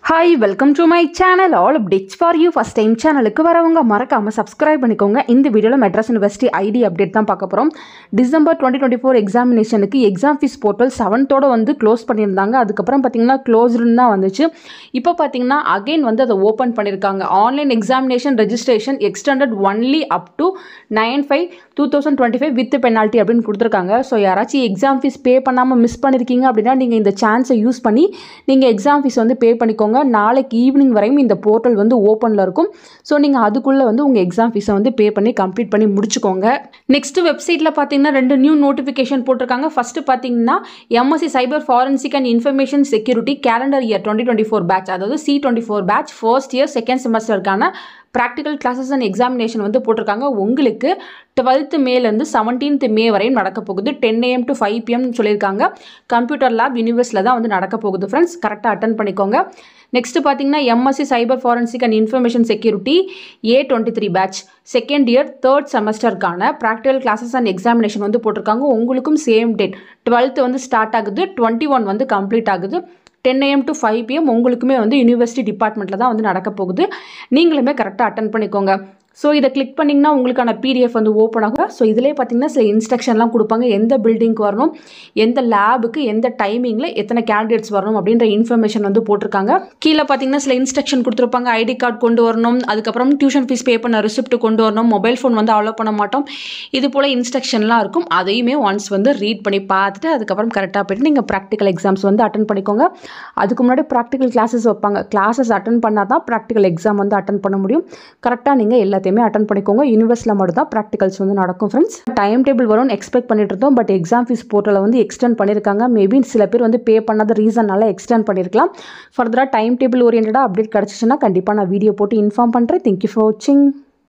Hi, welcome to my channel. All updates for you. First time சேனலுக்கு வரவங்க மறக்காம subscribe பண்ணிக்கோங்க. இந்த வீடியோல மெட்ராஸ் யுனிவர்சிட்டி ஐடி அப்டேட் தான் பார்க்க போறோம். டிசம்பர் 2024 எக்ஸாமினேஷனுக்கு எக்ஸாம் ஃபீஸ் போர்ட்டல் 7th ஓட வந்து க்ளோஸ் பண்ணியிருந்தாங்க. அதுக்கப்புறம் பார்த்தீங்கன்னா க்ளோஸ்டுன்னு தான் வந்துச்சு. இப்போ பார்த்தீங்கன்னா அகைன் வந்து அதை ஓப்பன் பண்ணியிருக்காங்க. Online examination registration extended only up to 9/5/2025 with penalty அப்படின்னு கொடுத்துருக்காங்க. ஸோ யாராச்சும் எக்ஸாம் ஃபீஸ் பே பண்ணாமல் மிஸ் பண்ணியிருக்கீங்க அப்படின்னா நீங்கள் இந்த சான்ஸை யூஸ் பண்ணி நீங்கள் எக்ஸாம் ஃபீஸ் வந்து பே பண்ணிக்கோங்க. நாளைக்கு ஈவினிங் வரையும் இந்த போர்ட்டல் வந்து ஓப்பனில் இருக்கும். ஸோ நீங்கள் அதுக்குள்ளே வந்து உங்கள் எக்ஸாம் ஃபீஸை வந்து பே பண்ணி கம்ப்ளீட் பண்ணி முடிச்சுக்கோங்க. நெக்ஸ்ட் வெப்சைட்டில் பார்த்தீங்கன்னா 2 நியூ நோட்டிஃபிகேஷன் போட்டிருக்காங்க. ஃபர்ஸ்ட் பார்த்தீங்கன்னா MSc cyber forensic and information security calendar year 2024 batch, அதாவது C24 batch first year second செமஸ்டருக்கான ப்ராக்டிக்கல் கிளாஸஸ் அண்ட் எக்ஸாமினேஷன் வந்து போட்டிருக்காங்க. உங்களுக்கு 12th மேலேருந்து 17th மே வரையும் நடக்க போகுது. 10 AM to 5 PM சொல்லியிருக்காங்க. கம்ப்யூட்டர் லேப் யூனிவர்ஸில் தான் வந்து நடக்க போகுது ஃப்ரெண்ட்ஸ். கரெக்டாக அட்டன் பண்ணிக்கோங்க. நெக்ஸ்ட் பார்த்தீங்கன்னா MSc cyber forensic and information security A23 batch second year third செமஸ்டருக்கான ப்ராக்டிக்கல் கிளாஸஸ் அண்ட் எக்ஸாமினேஷன் வந்து போட்டிருக்காங்க. உங்களுக்கும் சேம் டேட் 12th வந்து ஸ்டார்ட் ஆகுது, 21 வந்து கம்ப்ளீட் ஆகுது. 10 AM to 5 PM உங்களுக்குமே வந்து யூனிவர்சிட்டி டிபார்ட்மெண்ட்டில் தான் வந்து நடக்க போகுது. நீங்களுமே கரெக்டாக அட்டன் பண்ணிக்கோங்க. ஸோ இதை கிளிக் பண்ணிங்கன்னா உங்களுக்கான PDF வந்து ஓப்பன் ஆகும். ஸோ இதிலே பார்த்தீங்கன்னா சில இன்ஸ்ட்ரக்ஷன்லாம் கொடுப்பாங்க. எந்த பில்டிங்க்கு வரணும், எந்த லேபுக்கு, எந்த டைமிங்கில் எத்தனை கேண்டிடேட்ஸ் வரணும் அப்படின்ற இன்ஃபர்மேஷன் வந்து போட்டிருக்காங்க. கீழே பார்த்தீங்கன்னா சில இன்ஸ்ட்ரக்ஷன் கொடுத்துருப்பாங்க. ஐடி கார்டு கொண்டு வரணும், அதுக்கப்புறம் டியூஷன் ஃபீஸ் பே பண்ண ரிசிப்ட் கொண்டு வரணும், மொபைல் ஃபோன் வந்து அலோவ் பண்ண மாட்டோம், இது போல் இன்ஸ்ட்ரக்ஷன்லாம் இருக்கும். அதையுமே ஒன்ஸ் வந்து ரீட் பண்ணி பார்த்துட்டு அதுக்கப்புறம் கரெக்டாக போய்ட்டு நீங்கள் ப்ராக்டிக்கல் எக்ஸாம்ஸ் வந்து அட்டன் பண்ணிக்கோங்க. அதுக்கு முன்னாடி ப்ராக்டிக்கல் கிளாஸஸ் வைப்பாங்க. கிளாஸஸ் அட்டன் பண்ணால் தான் ப்ராக்டிக்கல் எக்ஸாம் வந்து அட்டன் பண்ண முடியும். கரெக்டாக நீங்கள் எல்லாத்தையுமே அட்டன் பண்ணிக்கோங்க. யூனிவர்ஸில் மட்டும் தான் ப்ராக்டிகல்ஸ் வந்து நடக்கும் ஃப்ரெண்ட்ஸ். டைம் டேபிள் வரும்னு எக்ஸ்பெக்ட் பண்ணிட்டு இருந்தோம். பட் எக்ஸாம் ஃபீஸ் போர்ட்டலை வந்து எக்ஸ்டெண்ட் பண்ணியிருக்காங்க. மேபி சில பேர் வந்து பே பண்ணாத ரீசன்னால எக்ஸ்டெண்ட் பண்ணியிருக்கலாம். ஃபர்தராக டைம் டேபிள் ஓரியன்டாக அப்டேட் கிடச்சிச்சுன்னா கண்டிப்பாக நான் வீடியோ போட்டு இன்ஃபார்ம் பண்ணுறேன். தேங்க்யூ ஃபார் வாட்சிங்.